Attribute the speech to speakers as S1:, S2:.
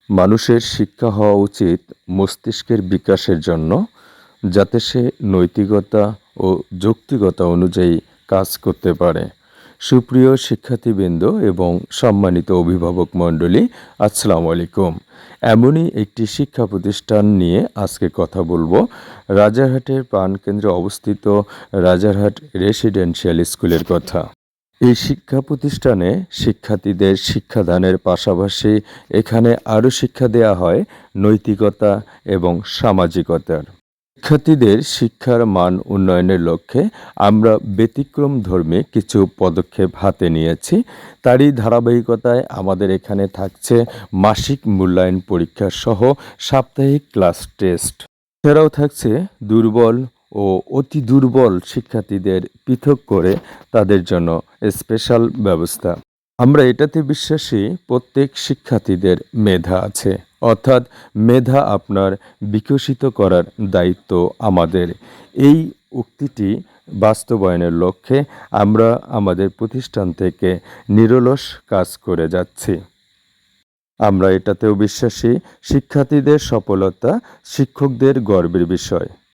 S1: মানুষের শিক্ষা হওয়া উচিত মস্তিষ্কের বিকাশের জন্য, যাতে সে নৈতিকতা ও যৌক্তিকতা অনুযায়ী কাজ করতে পারে। সুপ্রিয় শিক্ষার্থীবৃন্দ এবং সম্মানিত অভিভাবক মণ্ডলী, আসসালামু আলাইকুম। এমনই একটি শিক্ষা প্রতিষ্ঠান নিয়ে আজকে কথা বলবো। রাজারহাটের প্রাণকেন্দ্রে অবস্থিত রাজারহাট রেসিডেন্সিয়াল স্কুলের কথা। এই শিক্ষা প্রতিষ্ঠানে শিক্ষার্থীদের শিক্ষাদানের পাশাপাশি এখানে আরও শিক্ষা দেওয়া হয় নৈতিকতা এবং সামাজিকতার। শিক্ষার্থীদের শিক্ষার মান উন্নয়নের লক্ষ্যে আমরা ব্যতিক্রমধর্মী কিছু পদক্ষেপ হাতে নিয়েছি। তারই ধারাবাহিকতায় আমাদের এখানে থাকছে মাসিক মূল্যায়ন পরীক্ষা সহ সাপ্তাহিক ক্লাস টেস্ট। এছাড়াও থাকছে দুর্বল ও অতি দুর্বল শিক্ষার্থীদের পৃথক করে তাদের জন্য স্পেশাল ব্যবস্থা। আমরা এটাতে বিশ্বাসী, প্রত্যেক শিক্ষার্থীদের মেধা আছে, অর্থাৎ মেধা আপনার বিকশিত করার দায়িত্ব আমাদের। এই উক্তিটি বাস্তবায়নের লক্ষ্যে আমরা আমাদের প্রতিষ্ঠান থেকে নিরলস কাজ করে যাচ্ছি। আমরা এটাতেও বিশ্বাসী, শিক্ষার্থীদের সফলতা শিক্ষকদের গর্বের বিষয়।